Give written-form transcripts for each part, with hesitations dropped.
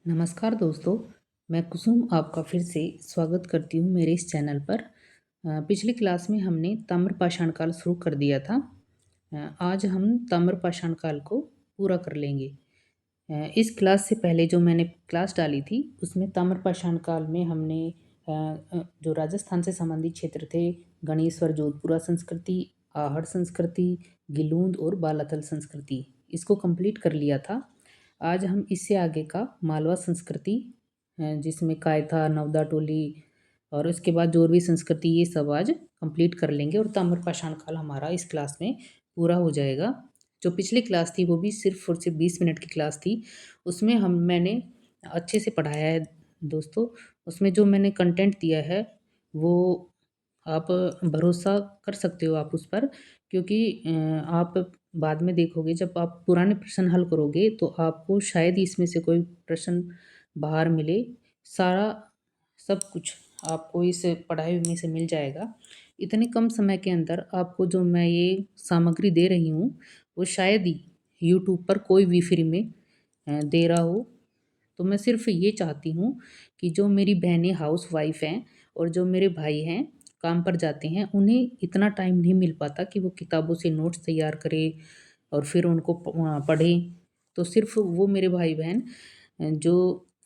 नमस्कार दोस्तों, मैं कुसुम आपका फिर से स्वागत करती हूँ मेरे इस चैनल पर। पिछली क्लास में हमने ताम्रपाषाण काल शुरू कर दिया था। आज हम ताम्रपाषाण काल को पूरा कर लेंगे। इस क्लास से पहले जो मैंने क्लास डाली थी उसमें ताम्रपाषाण काल में हमने जो राजस्थान से संबंधित क्षेत्र थे, गणेश्वर जोधपुरा संस्कृति, आहड़ संस्कृति, गिलूंद और बालातल संस्कृति, इसको कंप्लीट कर लिया था। आज हम इससे आगे का मालवा संस्कृति, जिसमें कायथा, नवदा टोली और उसके बाद जोरवी संस्कृति, ये सब आज कंप्लीट कर लेंगे और ताम्रपाषाण काल हमारा इस क्लास में पूरा हो जाएगा। जो पिछली क्लास थी वो भी सिर्फ और सिर्फ 20 मिनट की क्लास थी। उसमें मैंने अच्छे से पढ़ाया है दोस्तों। उसमें जो मैंने कंटेंट दिया है वो आप भरोसा कर सकते हो आप उस पर, क्योंकि आप बाद में देखोगे जब आप पुराने प्रश्न हल करोगे तो आपको शायद ही इसमें से कोई प्रश्न बाहर मिले। सारा सब कुछ आपको इस पढ़ाई में से मिल जाएगा। इतने कम समय के अंदर आपको जो मैं ये सामग्री दे रही हूँ वो शायद ही यूट्यूब पर कोई भी फ्री में दे रहा हो। तो मैं सिर्फ ये चाहती हूँ कि जो मेरी बहनें हाउस वाइफ हैं और जो मेरे भाई हैं काम पर जाते हैं, उन्हें इतना टाइम नहीं मिल पाता कि वो किताबों से नोट्स तैयार करें और फिर उनको पढ़ें। तो सिर्फ वो मेरे भाई बहन जो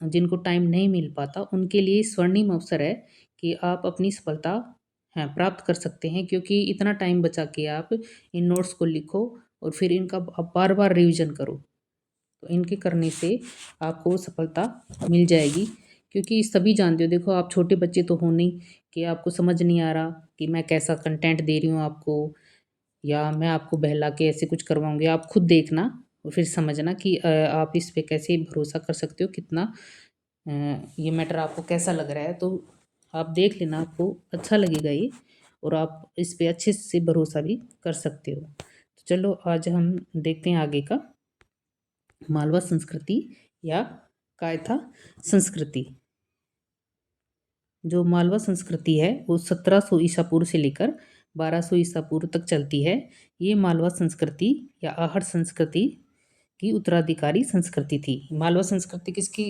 जिनको टाइम नहीं मिल पाता उनके लिए स्वर्णिम अवसर है कि आप अपनी सफलता प्राप्त कर सकते हैं, क्योंकि इतना टाइम बचा के आप इन नोट्स को लिखो और फिर इनका आप बार बार रिवीजन करो। तो इनके करने से आपको सफलता मिल जाएगी, क्योंकि सभी जानते हो, देखो आप छोटे बच्चे तो हो नहीं कि आपको समझ नहीं आ रहा कि मैं कैसा कंटेंट दे रही हूँ आपको, या मैं आपको बहला के ऐसे कुछ करवाऊँगी। आप खुद देखना और फिर समझना कि आप इस पे कैसे भरोसा कर सकते हो, कितना ये मैटर आपको कैसा लग रहा है। तो आप देख लेना, आपको अच्छा लगेगा ये और आप इस पे अच्छे से भरोसा भी कर सकते हो। तो चलो आज हम देखते हैं आगे का मालवा संस्कृति या कायथा संस्कृति। जो मालवा संस्कृति है वो 1700 ईसा पूर्व से लेकर 1200 ईसा पूर्व तक चलती है। ये मालवा संस्कृति या आहड़ संस्कृति की उत्तराधिकारी संस्कृति थी। मालवा संस्कृति किसकी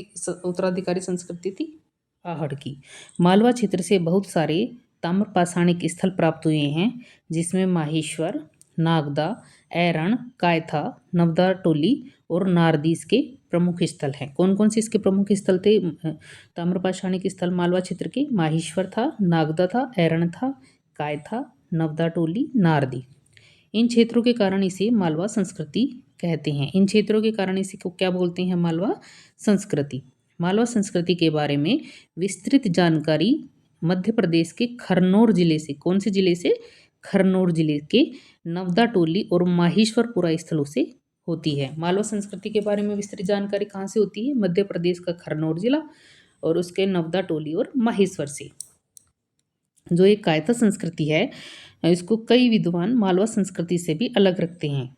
उत्तराधिकारी संस्कृति थी? आहड़ की। मालवा क्षेत्र से बहुत सारे ताम्रपाषाणिक स्थल प्राप्त हुए हैं, जिसमें माहेश्वर, नागदा, ऐरण, कायथा, नवदा टोली और नारदीस के प्रमुख स्थल हैं। कौन कौन से इसके प्रमुख स्थल थे ताम्रपाषाणिक स्थल मालवा क्षेत्र के? माहेश्वर था, नागदा था, ऐरण था, कायथा, नवदा टोली, नारदी। इन क्षेत्रों के कारण इसे मालवा संस्कृति कहते हैं। इन क्षेत्रों के कारण इसे को क्या बोलते हैं? मालवा संस्कृति। मालवा संस्कृति के बारे में विस्तृत जानकारी मध्य प्रदेश के खरनौर जिले से, कौन से जिले से? खरनौर जिले के नवदा टोली और माहेश्वरपुरा स्थलों से होती है। मालवा संस्कृति के बारे में विस्तृत जानकारी कहाँ से होती है? मध्य प्रदेश का खरनौर जिला और उसके नवदा टोली और माहेश्वर से। जो एक कायथा संस्कृति है, इसको कई विद्वान मालवा संस्कृति से भी अलग रखते हैं।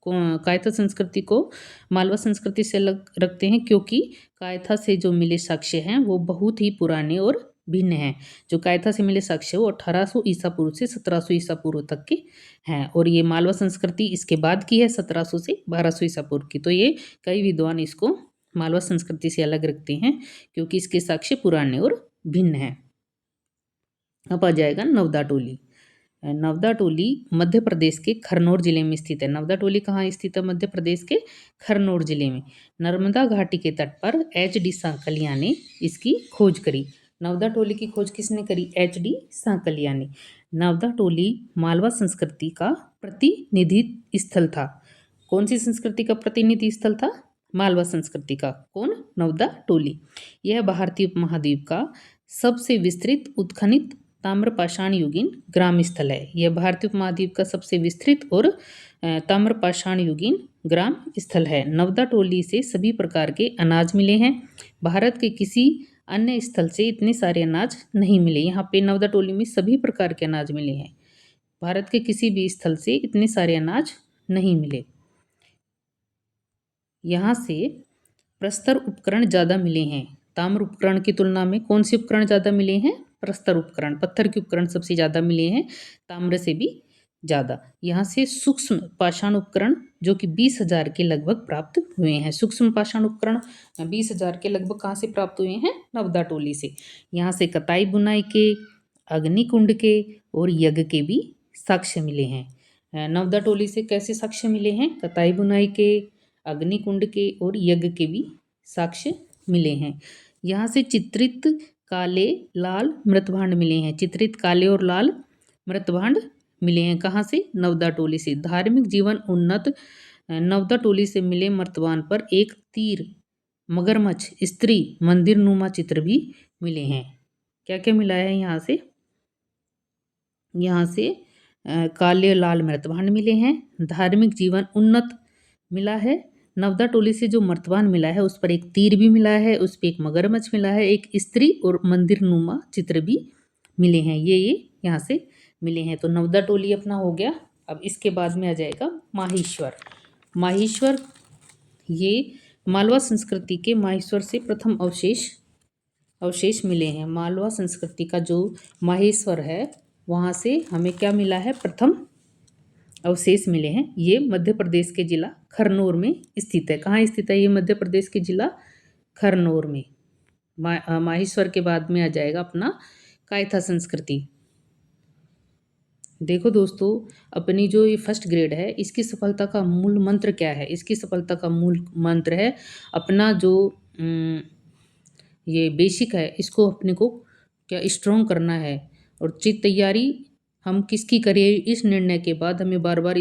कायथा संस्कृति को मालवा संस्कृति से अलग रखते हैं क्योंकि कायथा से जो मिले साक्ष्य हैं वो बहुत ही पुराने और भिन्न हैं। जो कायथा से मिले साक्ष्य वो 1800 ईसा पूर्व से 1700 ईसा पूर्व तक के हैं, और ये मालवा संस्कृति इसके बाद की है, 1700 से 1200 ईसा पूर्व की। तो ये कई विद्वान इसको मालवा संस्कृति से अलग रखते हैं क्योंकि इसके साक्ष्य पुराने और भिन्न हैं। अब आ जाएगा नवदा टोली। नवदा टोली मध्य प्रदेश के खरनौर जिले में स्थित है। नवदा टोली कहाँ स्थित है? मध्य प्रदेश के खरनौर जिले में। नर्मदा घाटी के तट पर HD सांकलिया ने इसकी खोज करी। नवदा टोली की खोज किसने करी? HD सांकलिया ने। नवदा टोली मालवा संस्कृति का प्रतिनिधि स्थल था। कौन सी संस्कृति का प्रतिनिधि स्थल था? मालवा संस्कृति का। कौन? नवदा टोली। यह भारतीय उपमहाद्वीप का सबसे विस्तृत उत्खनित ताम्रपाषाण युगीन ग्राम स्थल है। यह भारतीय उपमहाद्वीप का सबसे विस्तृत और ताम्रपाषाण युगीन ग्राम स्थल है। नवदा टोली से सभी प्रकार के अनाज मिले हैं। भारत के किसी अन्य स्थल से इतने सारे अनाज नहीं मिले। यहाँ पे नवदा टोली में सभी प्रकार के अनाज मिले हैं। भारत के किसी भी स्थल से इतने सारे अनाज नहीं मिले। यहाँ से प्रस्तर उपकरण ज़्यादा मिले हैं। ताम्र उपकरण की तुलना में कौन से उपकरण ज़्यादा मिले हैं? प्रस्तर उपकरण, पत्थर के उपकरण सबसे ज़्यादा मिले हैं, ताम्र से भी ज़्यादा। यहाँ से सूक्ष्म पाषाण उपकरण जो कि 20,000 के लगभग प्राप्त हुए हैं। सूक्ष्म पाषाण उपकरण 20,000 के लगभग कहाँ से प्राप्त हुए हैं? नवदा टोली से। यहाँ से कताई बुनाई के, अग्निकुंड के और यज्ञ के भी साक्ष्य मिले हैं। नवदा टोली से कैसे साक्ष्य मिले हैं? कताई बुनाई के, अग्निकुंड के और यज्ञ के भी साक्ष्य मिले हैं। यहाँ से चित्रित काले लाल मृतभांड मिले हैं। चित्रित काले और लाल मृतभांड मिले हैं कहाँ से? नवदा टोली से। धार्मिक जीवन उन्नत नवदा टोली से मिले मृतभांड पर एक तीर, मगरमच्छ, स्त्री, मंदिर नुमा चित्र भी मिले हैं। क्या क्या मिला है यहाँ से? यहाँ से काले लाल मृतभांड मिले हैं। धार्मिक जीवन उन्नत मिला है। नवदा टोली से जो मर्तबान मिला है उस पर एक तीर भी मिला है, उस पर एक मगरमच्छ मिला है, एक स्त्री और मंदिर नुमा चित्र भी मिले हैं। ये यहाँ से मिले हैं। तो नवदा टोली अपना हो गया। अब इसके बाद में आ जाएगा माहेश्वर। माहेश्वर ये मालवा संस्कृति के माहेश्वर से प्रथम अवशेष मिले हैं। मालवा संस्कृति का जो माहेश्वर है वहाँ से हमें क्या मिला है? प्रथम अवशेष मिले हैं। ये मध्य प्रदेश के जिला खरनौर में स्थित है। कहाँ स्थित है ये? मध्य प्रदेश के जिला खरनौर में। माहेश्वर के बाद में आ जाएगा अपना कायथा संस्कृति। देखो दोस्तों, अपनी जो ये फर्स्ट ग्रेड है इसकी सफलता का मूल मंत्र क्या है? इसकी सफलता का मूल मंत्र है अपना जो ये बेसिक है इसको अपने को क्या स्ट्रॉन्ग करना है। और चित तैयारी हम किसकी करें? इस निर्णय के बाद हमें बार बार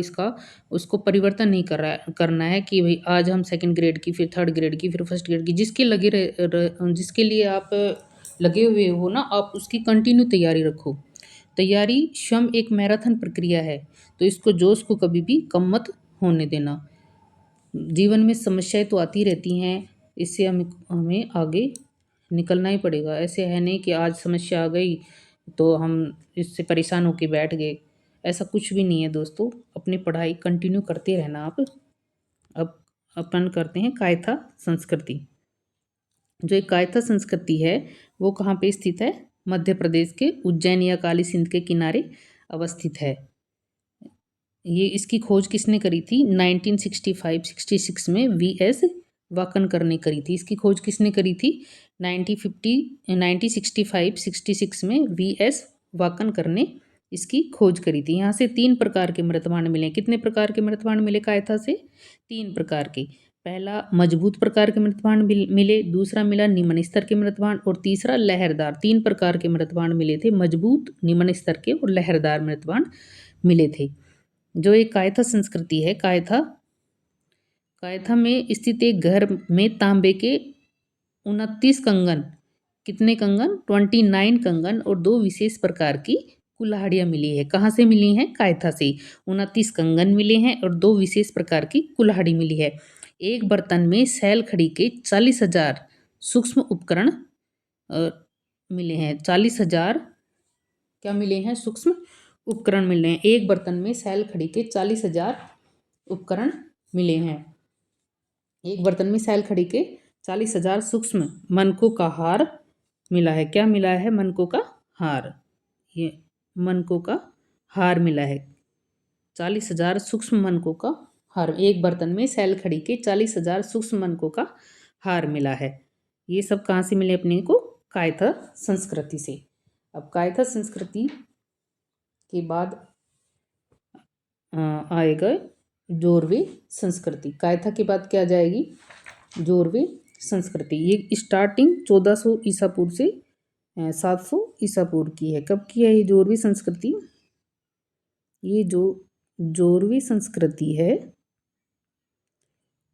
उसको परिवर्तन नहीं करना है कि भाई आज हम सेकंड ग्रेड की, फिर थर्ड ग्रेड की, फिर फर्स्ट ग्रेड की। जिसके लिए आप लगे हुए हो ना, आप उसकी कंटिन्यू तैयारी रखो। तैयारी स्वयं एक मैराथन प्रक्रिया है, तो इसको जोश को कभी भी कम मत होने देना। जीवन में समस्याएं तो आती रहती हैं, इससे हमें आगे निकलना ही पड़ेगा। ऐसे है नहीं कि आज समस्या आ गई तो हम इससे परेशान होकर बैठ गए। ऐसा कुछ भी नहीं है दोस्तों। अपनी पढ़ाई कंटिन्यू करते रहना आप। अब अपन करते हैं कायथा संस्कृति। जो एक कायथा संस्कृति है वो कहाँ पे स्थित है? मध्य प्रदेश के उज्जैन या काली सिंध के किनारे अवस्थित है। ये इसकी खोज किसने करी थी? 1965-66 में V.S. वाकनकर ने करी थी। इसकी खोज किसने करी थी? 1965-66 में V.S. वाकनकर ने इसकी खोज करी थी। यहाँ से 3 प्रकार के मृतभांड मिले। कितने प्रकार के मृतभांड मिले कायथा से? 3 प्रकार के। पहला मजबूत प्रकार के मृतभांड मिले, दूसरा मिला निम्न स्तर के मृतभांड और तीसरा लहरदार। 3 प्रकार के मृतभांड मिले थे। मजबूत, निम्न स्तर के और लहरदार मृतभांड मिले थे। जो एक कायथा संस्कृति है, कायथा में स्थित एक घर में तांबे के 29 कंगन, कितने कंगन? 29 कंगन और 2 विशेष प्रकार की कुल्हाड़ियाँ मिली है। कहाँ से मिली हैं? कायथा से। 29 कंगन मिले हैं और 2 विशेष प्रकार की कुल्हाड़ी मिली है। एक बर्तन में सैल खड़ी के 40,000 सूक्ष्म उपकरण मिले हैं। 40,000 क्या मिले हैं? सूक्ष्म उपकरण मिले हैं। एक बर्तन में सैल खड़ी के 40,000 उपकरण मिले हैं। एक बर्तन में सैल खड़ी के 40,000 सूक्ष्म मनकों का हार मिला है। क्या मिला है? मनकों का हार। ये मनकों का हार मिला है। 40,000 सूक्ष्म मनकों का हार। एक बर्तन में सैल खड़ी के 40,000 सूक्ष्म मनकों का हार मिला है। ये सब कहाँ से मिले अपने को? कायथा संस्कृति से। अब कायथा संस्कृति के बाद आएगा जोरवे संस्कृति। कायथा के बाद क्या आ जाएगी? जोरवे संस्कृति। ये स्टार्टिंग 1400 ईसा पूर्व से 700 ईसा पूर्व की है। कब की है ये जोरवे संस्कृति? ये जो जोरवे संस्कृति है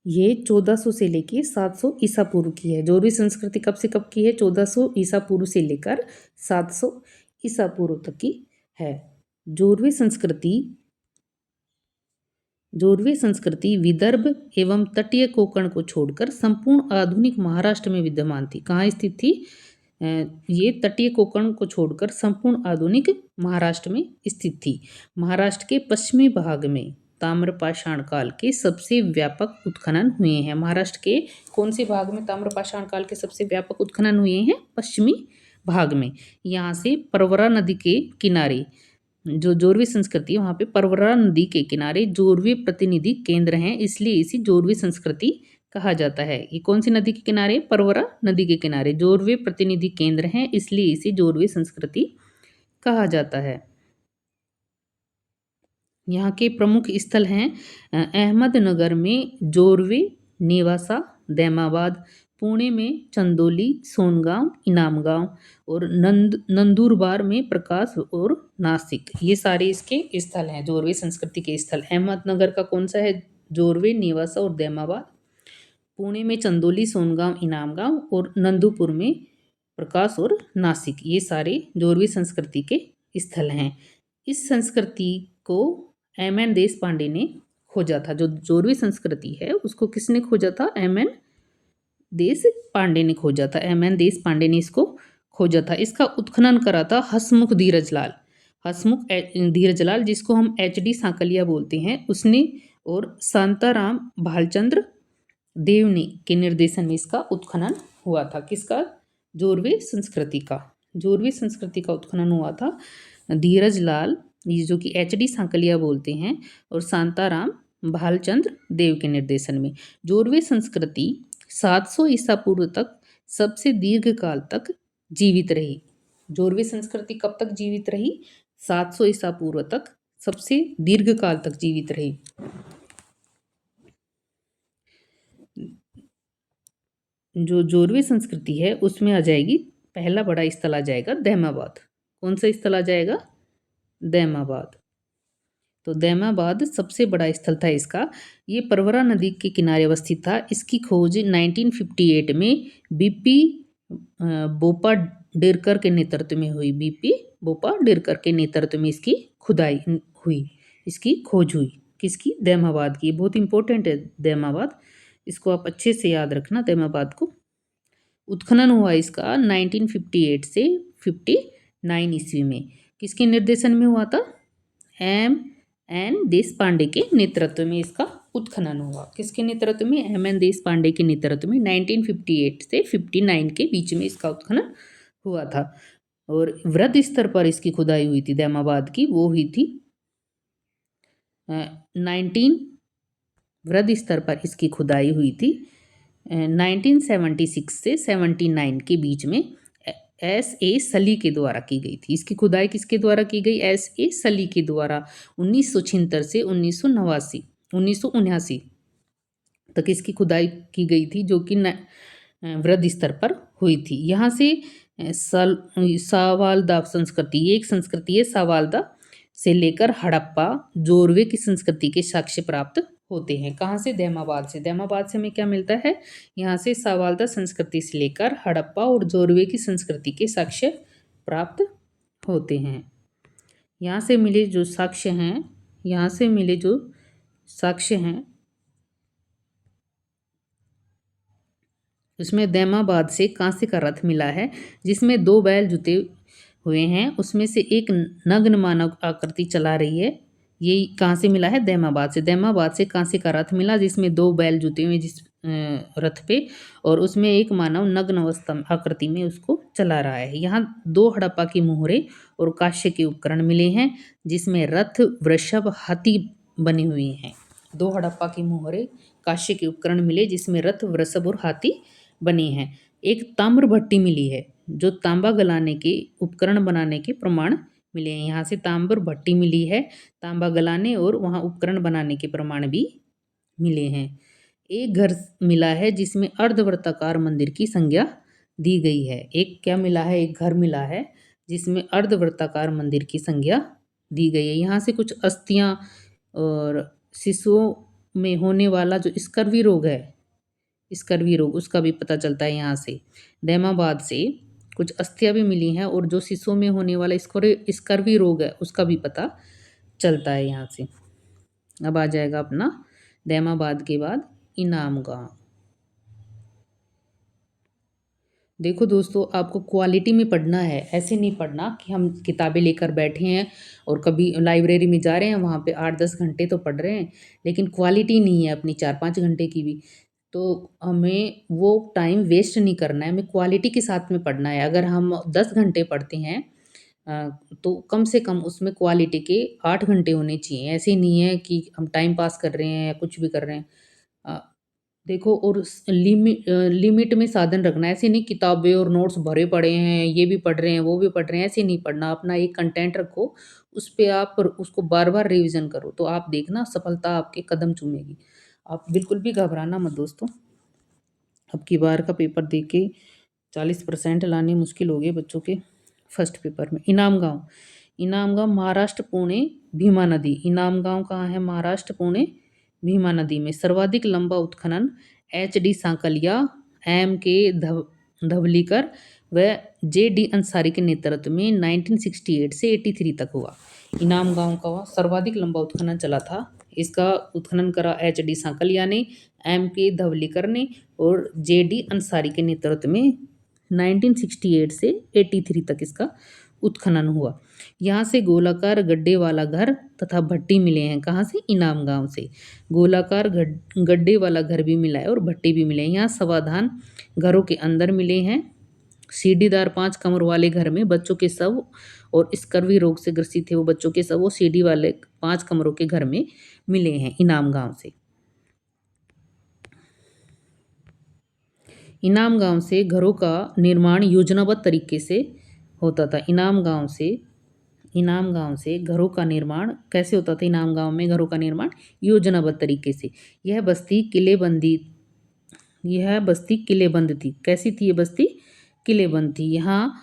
ये 1400 से लेकर 700 ईसा पूर्व की है। जोरवे संस्कृति कब से कब की है? 1400 ईसा पूर्व से लेकर 700 ईसा पूर्व तक की है। जोरवे संस्कृति विदर्भ एवं तटीय कोंकण को छोड़कर संपूर्ण आधुनिक महाराष्ट्र में विद्यमान थी। कहाँ स्थित थी? ये तटीय कोंकण को छोड़कर संपूर्ण आधुनिक महाराष्ट्र में स्थित थी। महाराष्ट्र के पश्चिमी भाग में ताम्रपाषाण काल के सबसे व्यापक उत्खनन हुए हैं। महाराष्ट्र के कौन से भाग में ताम्रपाषाण काल के सबसे व्यापक उत्खनन हुए हैं? पश्चिमी भाग में। यहाँ से परवरा नदी के किनारे जो जोरवे संस्कृति है वहाँ पे परवरा नदी के किनारे जोरवे प्रतिनिधि केंद्र हैं, इसलिए इसे जोरवे संस्कृति कहा जाता है। ये कौन सी नदी के किनारे? परवरा नदी के किनारे जोरवे प्रतिनिधि केंद्र हैं, इसलिए इसे जोरवे संस्कृति कहा जाता है। यहाँ के प्रमुख स्थल हैं अहमदनगर में जोरवे, नेवासा, दैमाबाद, पुणे में चंदोली, सोनगांव, इनामगांव और नंदुरबार में प्रकाश और नासिक। ये सारे इसके स्थल हैं, जोरवे संस्कृति के स्थल। अहमदनगर का कौन सा है? जोरवे, नेवासा और दैमाबाद। पुणे में चंदोली, सोनगांव, इनामगांव और नंदुपुर में प्रकाश और नासिक। ये सारे जोरवे संस्कृति के स्थल हैं। इस संस्कृति को एम.एन. देश पांडे ने खोजा था। जो जोरवे संस्कृति है उसको किसने खोजा था? एम.एन. देश पांडे ने खोजा था। एम.एन. देश पांडे ने इसको खोजा था। इसका उत्खनन करा था हसमुख धीरजलाल। हसमुख धीरजलाल, जिसको हम एच.डी. सांकलिया बोलते हैं, उसने और शांताराम भालचंद्र देव ने के निर्देशन में इसका उत्खनन हुआ था। किसका? जोरवे संस्कृति का। जोरवे संस्कृति का उत्खनन हुआ था धीरजलाल, ये जो कि एच.डी. सांकलिया बोलते हैं, और शांताराम भालचंद्र देव के निर्देशन में। जोरवे संस्कृति 700 ईसा पूर्व तक सबसे दीर्घ काल तक जीवित रही। जोरवे संस्कृति कब तक जीवित रही? 700 ईसा पूर्व तक सबसे दीर्घ काल तक जीवित रही। जो जोरवे संस्कृति है उसमें आ जाएगी, पहला बड़ा स्थल आ जाएगा दैमाबाद। कौन सा स्थल आ जाएगा? दैमाबाद। तो दैमाबाद सबसे बड़ा स्थल था इसका। ये परवरा नदी के किनारे अवस्थित था। इसकी खोज 1958 में बीपी बोपा डेरकर के नेतृत्व में हुई। बीपी बोपा डेरकर के नेतृत्व में इसकी खुदाई हुई, इसकी खोज हुई। किसकी? दैमाबाद की। बहुत इंपॉर्टेंट है दैमाबाद, इसको आप अच्छे से याद रखना दैमाबाद को। उत्खनन हुआ इसका 1958 से 59 ईस्वी में। किसके निर्देशन में हुआ था? एम.एन. देश पांडे के नेतृत्व में इसका उत्खनन हुआ। किसके नेतृत्व में? एम.एन. देश पांडे के नेतृत्व में 1958 से 59 के बीच में इसका उत्खनन हुआ था। और वृहद स्तर पर इसकी खुदाई हुई थी दैमाबाद की, वो हुई थी वृहद स्तर पर इसकी खुदाई हुई थी 1976 से 79 के बीच में S.A. सली के द्वारा की गई थी। इसकी खुदाई किसके द्वारा की गई? S.A. सली के द्वारा 1976 से 1979 तक इसकी खुदाई की गई थी, जो कि वृहद स्तर पर हुई थी। यहाँ से सावाल्दा संस्कृति, ये एक संस्कृति है, सावाल्दा से लेकर हड़प्पा जोरवे की संस्कृति के साक्ष्य प्राप्त होते हैं। कहाँ से? दैमाबाद से। दैमाबाद से हमें क्या मिलता है? यहाँ से सावाल्दा संस्कृति से लेकर हड़प्पा और जोरवे की संस्कृति के साक्ष्य प्राप्त होते हैं। यहाँ से मिले जो साक्ष्य हैं, यहाँ से मिले जो साक्ष्य हैं उसमें दैमाबाद से कांसे का रथ मिला है, जिसमें 2 बैल जुते हुए हैं। उसमें से एक नग्न मानव आकृति चला रही है। ये कहाँ से मिला है? दैमाबाद से। दैमाबाद से कांसे का रथ मिला, जिसमें 2 बैल जुते हुए जिस रथ पे, और उसमें एक मानव नग्न अवस्था आकृति में उसको चला रहा है। यहाँ 2 हड़प्पा की मोहरे और कांस्य के उपकरण मिले हैं, जिसमें रथ, वृषभ, हाथी बने हुए हैं। 2 हड़प्पा की मोहरे, कांस्य के उपकरण मिले, जिसमें रथ, वृषभ और हाथी बनी हैं। एक ताम्र भट्टी मिली है, जो तांबा गलाने के उपकरण बनाने के प्रमाण मिले हैं। यहाँ से ताम्र भट्टी मिली है, तांबा गलाने और वहाँ उपकरण बनाने के प्रमाण भी मिले हैं। एक घर मिला है, जिसमें अर्धवृत्ताकार मंदिर की संज्ञा दी गई है। एक क्या मिला है? एक घर मिला है, जिसमें अर्धवृत्ताकार मंदिर की संज्ञा दी गई है। यहाँ से कुछ अस्थियाँ और शिशुओं में होने वाला जो स्कर्वी रोग है, स्कर्वी रोग, उसका भी पता चलता है। यहाँ से दैमाबाद से कुछ अस्थियाँ भी मिली हैं, और जो शिशुओं में होने वाला स्कर्वी रोग है उसका भी पता चलता है यहाँ से। अब आ जाएगा अपना दैमाबाद के बाद इनामगांव। देखो दोस्तों, आपको क्वालिटी में पढ़ना है, ऐसे नहीं पढ़ना कि हम किताबें लेकर बैठे हैं और कभी लाइब्रेरी में जा रहे हैं, वहाँ पे 8-10 घंटे तो पढ़ रहे हैं, लेकिन क्वालिटी नहीं है अपनी 4-5 घंटे की भी। तो हमें वो टाइम वेस्ट नहीं करना है, हमें क्वालिटी के साथ में पढ़ना है। अगर हम 10 घंटे पढ़ते हैं तो कम से कम उसमें क्वालिटी के 8 घंटे होने चाहिए। ऐसे नहीं है कि हम टाइम पास कर रहे हैं या कुछ भी कर रहे हैं। अ, देखो और लिमिट में साधन रखना है। ऐसे नहीं किताबें और नोट्स भरे पड़े हैं, ये भी पढ़ रहे हैं, वो भी पढ़ रहे हैं, ऐसे नहीं पढ़ना। अपना एक कंटेंट रखो, उस पे आप उसको बार-बार रिवीज़न करो, तो आप देखना सफलता आपके कदम चूमेगी। आप बिल्कुल भी घबराना मत दोस्तों। अब की बार का पेपर दे के 40% लाने मुश्किल हो गए बच्चों के फर्स्ट पेपर में। इनाम गाँव, इनाम गाँव महाराष्ट्र पुणे भीमा नदी। इनाम गाँव कहाँ है? महाराष्ट्र पुणे भीमा नदी में। सर्वाधिक लंबा उत्खनन एच डी सांकलिया, एम के धवलीकर व जे डी अंसारी के नेतृत्व में 1968 से 83 तक हुआ। इनाम गाँव का सर्वाधिक लंबा उत्खनन चला था। इसका उत्खनन करा एच डी सांकलिया ने, एम के धवलीकर ने और जे डी अंसारी के नेतृत्व में 1968 से 83 तक इसका उत्खनन हुआ। यहाँ से गोलाकार गड्ढे वाला घर तथा भट्टी मिले हैं। कहाँ से? इनाम गांव से। गोलाकार गड्ढे वाला घर भी मिला है और भट्टी भी मिले हैं। यहाँ समाधान घरों के अंदर मिले हैं। सीढ़ीदार 5 कमरों वाले घर में बच्चों के शव और स्कर्वी रोग से ग्रसित थे वो बच्चों के शव वो सीढ़ी वाले 5 कमरों के घर में मिले हैं इनाम गांव से। इनाम गांव से घरों का निर्माण योजनाबद्ध तरीके से होता था। इनाम गांव से घरों का निर्माण कैसे होता था? इनाम गांव में घरों का निर्माण योजनाबद्ध तरीके से। यह बस्ती किलेबंद थी। कैसी थी ये बस्ती? किलेबंद थी। यहाँ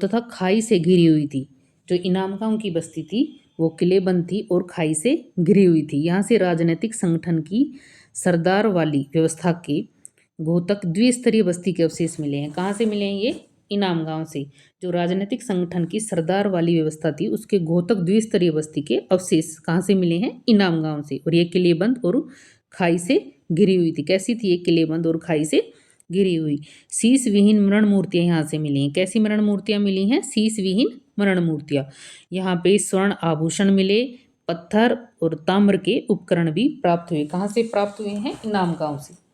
तथा खाई से घिरी हुई थी। जो इनाम गांव की बस्ती थी वो किलेबंद थी और खाई से घिरी हुई थी। यहाँ से राजनीतिक संगठन की सरदार वाली व्यवस्था के घोतक द्विस्तरीय बस्ती के अवशेष मिले हैं। कहाँ से मिले हैं ये? इनाम गांव से। जो राजनीतिक संगठन की सरदार वाली व्यवस्था थी उसके घोतक द्विस्तरीय बस्ती के अवशेष कहाँ से मिले हैं? इनाम गांव से। और ये किलेबंद और खाई से घिरी हुई थी। कैसी थी ये? किलेबंद और खाई से घिरी हुई। शीश विहीन मरण मूर्तियां यहाँ से मिली हैं। कैसी मरण मूर्तियां मिली हैं? शीश विहीन मरण मूर्तियां। यहाँ पे स्वर्ण आभूषण मिले, पत्थर और ताम्र के उपकरण भी प्राप्त हुए। कहाँ से प्राप्त हुए हैं? इनाम गांव से।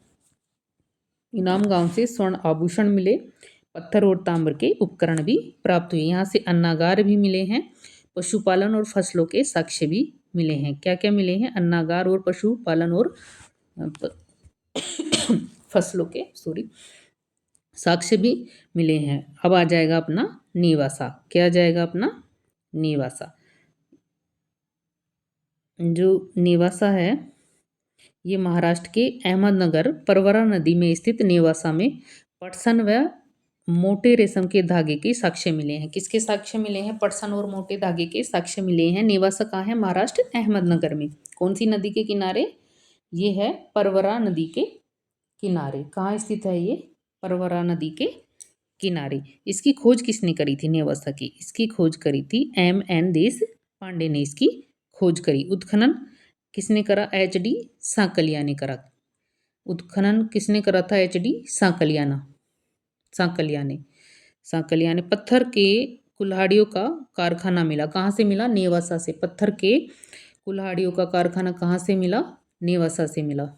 इनाम गांव से स्वर्ण आभूषण मिले, पत्थर और ताम्र के उपकरण भी प्राप्त हुए। यहाँ से अन्नागार भी मिले हैं, पशुपालन और फसलों के साक्ष्य भी मिले हैं। क्या क्या मिले हैं? अन्नागार और पशुपालन और फसलों के साक्ष्य भी मिले हैं। अब आ जाएगा अपना नेवासा। क्या आ जाएगा अपना? नेवासा। जो नेवासा है ये महाराष्ट्र के अहमदनगर परवरा नदी में स्थित नेवासा में पटसन व मोटे रेशम के धागे के साक्ष्य मिले हैं। किसके साक्ष्य मिले हैं? पटसन और मोटे धागे के साक्ष्य मिले हैं। नेवासा कहाँ है? महाराष्ट्र अहमदनगर में। कौन सी नदी के किनारे? ये है परवरा नदी के किनारे। कहाँ स्थित है ये? परवरा नदी के किनारे। इसकी खोज किसने करी थी नेवासा की? इसकी खोज करी थी M.N. देश पांडे ने इसकी खोज करी। उत्खनन किसने करा? H.D. सांकलिया ने करा। उत्खनन किसने करा था? H.D. सांकलिया ने। पत्थर के कुल्हाड़ियों का कारखाना मिला। कहाँ से मिला? नेवासा से। पत्थर के कुल्हाड़ियों का कारखाना कहाँ से मिला? नेवासा से मिला।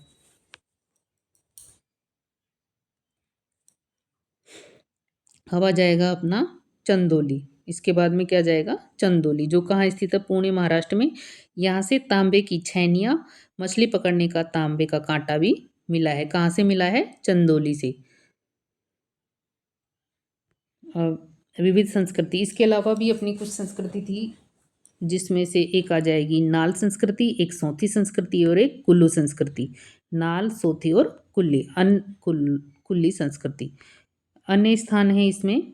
अब आ जाएगा अपना चंदौली। इसके बाद में क्या जाएगा? चंदौली, जो कहाँ स्थित है? पुणे महाराष्ट्र में। यहाँ से तांबे की छैनियाँ, मछली पकड़ने का तांबे का कांटा भी मिला है। कहाँ से मिला है? चंदौली से। विविध संस्कृति, इसके अलावा भी अपनी कुछ संस्कृति थी जिसमें से एक आ जाएगी नाल संस्कृति, एक सोथी संस्कृति और एक कुल्लू संस्कृति। नाल, सोथी और कुल्ली संस्कृति। अन्य स्थान है इसमें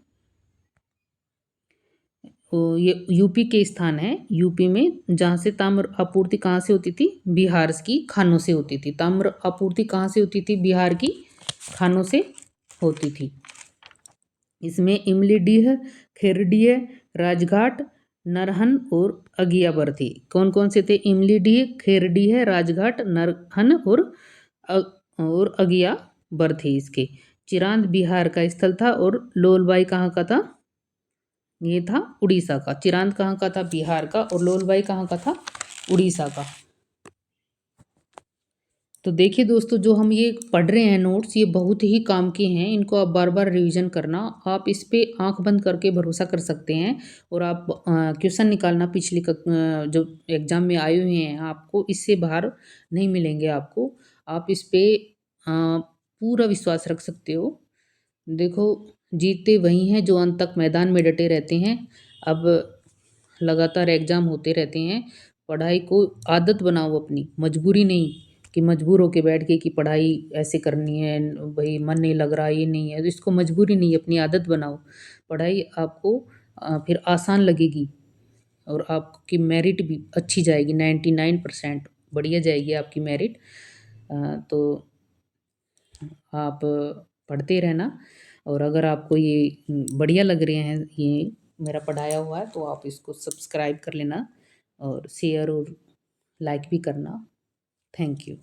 ये यूपी के स्थान है। यूपी में जहाँ से ताम्र आपूर्ति कहाँ से होती थी? बिहार की खानों से होती थी। ताम्र आपूर्ति कहाँ से होती थी? बिहार की खानों से होती थी। इसमें इमलीडीह, खेरडीह, राजघाट, नरहन और अगियाबर थी। कौन कौन से थे? इमलीडीह, खेरडीह, राजघाट, नरहन और अगियाबर थे इसके। चिरांद बिहार का स्थल था और लोलबाई कहाँ का था? ये था उड़ीसा का। चिरांद कहाँ का था? बिहार का। और लोलबाई कहाँ का था? उड़ीसा का। तो देखिए दोस्तों, जो हम ये पढ़ रहे हैं नोट्स, ये बहुत ही काम के हैं। इनको आप बार बार रिवीजन करना। आप इस पे आंख बंद करके भरोसा कर सकते हैं। और आप क्वेश्चन निकालना पिछली जो एग्जाम में आए हुए हैं, आपको इससे बाहर नहीं मिलेंगे आपको। आप इस पे पूरा विश्वास रख सकते हो। देखो, जीतते वही हैं जो अंत तक मैदान में डटे रहते हैं। अब लगातार एग्ज़ाम होते रहते हैं। पढ़ाई को आदत बनाओ अपनी, मजबूरी नहीं कि मजबूर होके बैठ गए कि पढ़ाई ऐसे करनी है, भई मन नहीं लग रहा, ये नहीं है, तो इसको मजबूरी नहीं, अपनी आदत बनाओ। पढ़ाई आपको फिर आसान लगेगी और आपकी मेरिट भी अच्छी जाएगी, 99% बढ़िया जाएगी आपकी मेरिट। तो आप पढ़ते रहना। और अगर आपको ये बढ़िया लग रहे हैं ये मेरा पढ़ाया हुआ है, तो आप इसको सब्सक्राइब कर लेना और शेयर और लाइक भी करना। Thank you.